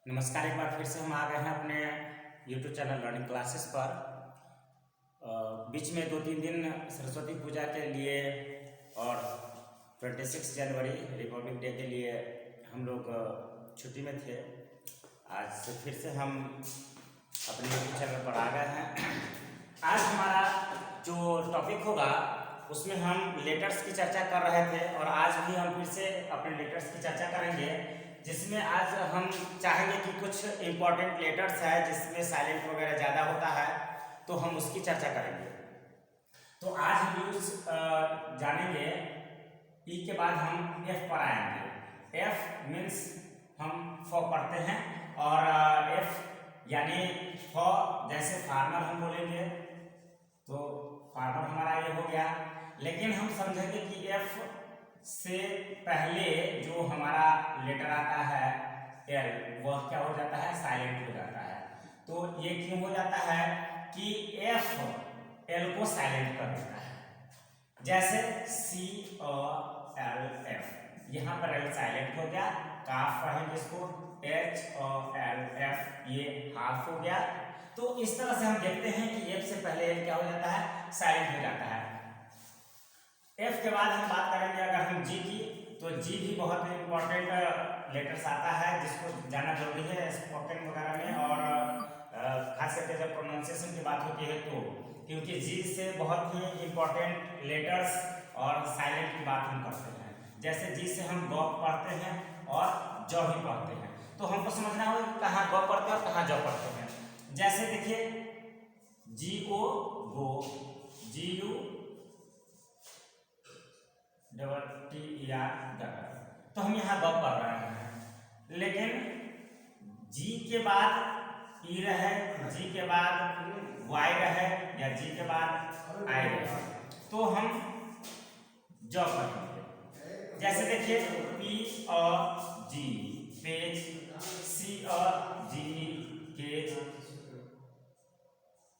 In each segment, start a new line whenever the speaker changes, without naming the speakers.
नमस्कार। एक बार फिर से हम आ गए हैं अपने YouTube चैनल लर्निंग क्लासेस पर। बीच में 2-3 दिन सरस्वती पूजा के लिए और 26 जनवरी रिपब्लिक डे के लिए हम लोग छुट्टी में थे। आज से फिर से हम अपने YouTube चैनल पर आ गए हैं। आज हमारा जो टॉपिक होगा उसमें हम लेटर्स की चर्चा कर रहे थे और आज भी हम फिर से अपने लेटर्स की चर्चा करेंगे, जिसमें आज हम चाहेंगे कि कुछ इम्पॉर्टेंट लेटर्स है जिसमें साइलेंट वगैरह ज़्यादा होता है, तो हम उसकी चर्चा करेंगे। तो आज हम यूज जानेंगे ई के बाद हम एफ पर आएंगे। एफ मीन्स हम फ पढ़ते हैं और एफ यानी फ जैसे फार्मर हम बोलेंगे तो फार्मर हमारा ये हो गया। लेकिन हम समझेंगे कि एफ से पहले जो हमारा लेटर आता है एल, वह क्या हो जाता है, साइलेंट हो जाता है। तो ये क्यों हो जाता है कि एफ एल को साइलेंट कर देता है। जैसे सी एल एफ, यहाँ पर एल साइलेंट हो गया। काफ पढ़ेंगे इसको एच एल एफ, ये हाफ हो गया। तो इस तरह से हम देखते हैं कि एफ से पहले एल क्या हो जाता है, साइलेंट हो जाता है। एफ के बाद हम बात करेंगे अगर हम जी की, तो जी भी बहुत इंपॉर्टेंट लेटर्स आता है जिसको जानना जरूरी है स्पोकन वगैरह में, और खास करके जब प्रोनाउंसिएशन की बात होती है तो, क्योंकि जी से बहुत ही इंपॉर्टेंट लेटर्स और साइलेंट की बात हम करते हैं। जैसे जी से हम ग पढ़ते हैं और ज भी पढ़ते हैं, तो हमको समझना होगा कहाँ ग पढ़ते हैं और कहाँ ज पढ़ते हैं। जैसे देखिए G O go, G U double T E R double, तो हम यहाँ ग पढ़ रहे हैं। लेकिन जी के बाद ई रहे, जी के बाद वाई रहे या जी के बाद आई रहे, तो हम ज पढ़ेंगे। जैसे देखिए पी और जी पेज, सी और G cage,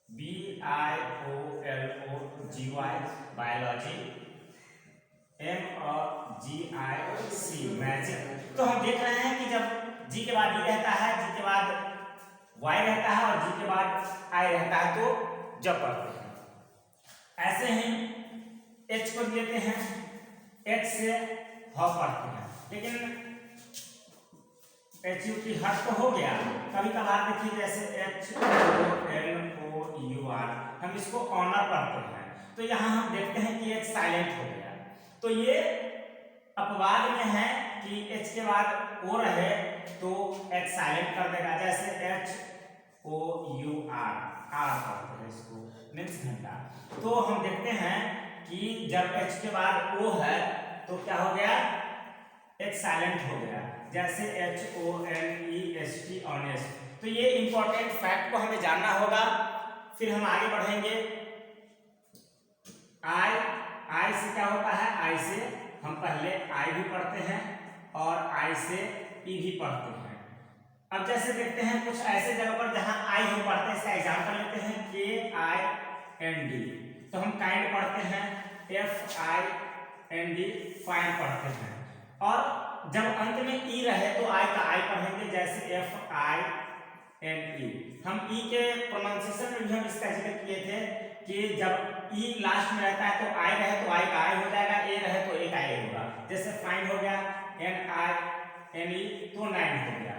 B I O L O G Y biology, M और जी आई सी मैजिक। तो हम देख रहे हैं कि जब जी के बाद ई रहता है, जी के बाद वाई रहता है और जी के बाद आई रहता है, तो जब पढ़ते हैं। ऐसे ही एच को लेते हैं, एच से ह पढ़ते हैं। लेकिन एच यू की हट तो हो गया, कभी कभार देखिए जैसे H O L O U R, हम इसको ऑनर पढ़ते हैं, तो यहाँ हम देखते हैं कि एच साइलेंट हो गया। तो ये अपवाद में है कि एच के बाद ओ रहे तो एच साइलेंट कर देगा। जैसे H O U R, hour पढ़ते हैं इसको, मीन्स घंटा। तो हम देखते हैं कि जब एच के बाद ओ है तो क्या हो गया, एच साइलेंट हो गया। जैसे H O N E S T honest. तो ये इंपॉर्टेंट फैक्ट को हमें जानना होगा। फिर हम आगे बढ़ेंगे। आई, आई से क्या होता है, आई से हम पहले आई भी पढ़ते हैं और आई से ई भी पढ़ते हैं। अब जैसे देखते हैं कुछ ऐसे जगह पर जहां आई हम पढ़ते हैं, इसका एग्जांपल लेते हैं के आई एन डी, तो हम काइंड पढ़ते हैं, F I N D find पढ़ते हैं। और जब अंत में ई रहे तो आई का आई पढ़ेंगे, जैसे एफ आई एन ई। हम ई के प्रोनाउंसिएशन में भी हम इसका जिक्र किए थे कि जब ई लास्ट में रहता है तो आई रहे तो आई का आई हो जाएगा, ए रहे तो ए का ए होगा। जैसे फाइंड हो गया एन आई एन ई, तो नाइन हो गया।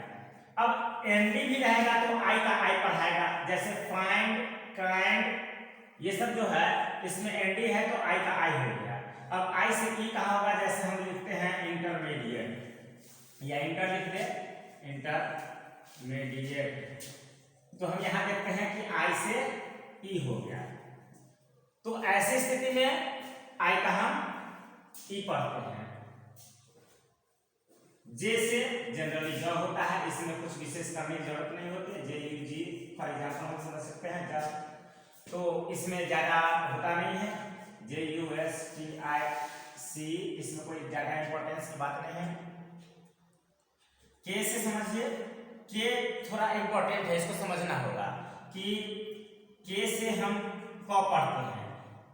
अब एन डी भी रहेगा तो आई का आई पढ़ाएगा, जैसे फाइंड काइंड, ये सब जो है इसमें एन डी है तो आई का आई हो गया। अब आई से ई कहाँ होगा, जैसे हम लिखते हैं इंटरमीडिएट या इंटर लिख दे, इंटरमीडिएट, तो हम यहाँ देखते हैं कि आई से ई हो गया। तो ऐसी स्थिति में आई का हम ई पढ़ते हैं। जे से जनरली ज होता है, इसमें कुछ विशेष करने की जरूरत नहीं होती। जे यू जी फॉर एग्जाम्पल हम समझ सकते हैं जब, तो इसमें ज्यादा होता नहीं है। जे यू एस टी आई सी, इसमें कोई ज्यादा इंपॉर्टेंस की बात नहीं है। के से समझिए, के थोड़ा इंपॉर्टेंट है, इसको समझना होगा कि के से हम क पढ़ते हैं,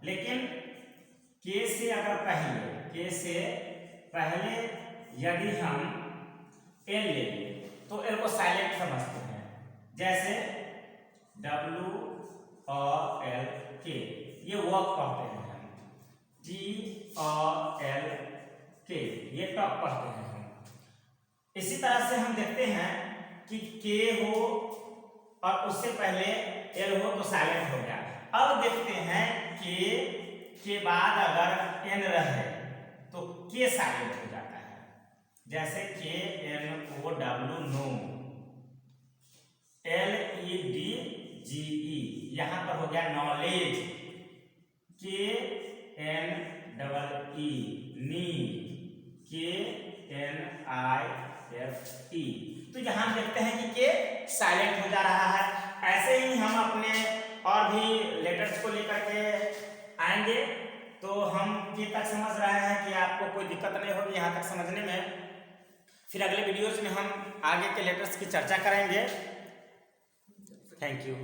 लेकिन के से अगर पहले, के से पहले यदि हम एल ले लें तो एल को साइलेंट समझते हैं। जैसे WOLK ये वर्क पढ़ते हैं हम, TOLK ये टॉक पढ़ते हैं हम। इसी तरह से हम देखते हैं कि के हो और उससे पहले एल हो तो साइलेंट हो गया। अब देखते हैं के बाद अगर एन रहे तो के साइलेंट हो जाता है। जैसे KNOW नो, LEDGE यहां पर हो गया नॉलेज, KNEE नी, KNIFE। तो यहां देखते हैं कि के साइलेंट हो जा रहा है। ऐसे ही हम अपने और भी लेटर्स को लेकर के आएंगे। तो हम के तक समझ रहे हैं कि आपको कोई दिक्कत नहीं होगी यहाँ तक समझने में। फिर अगले वीडियोज में हम आगे के लेटर्स की चर्चा करेंगे। Thank you.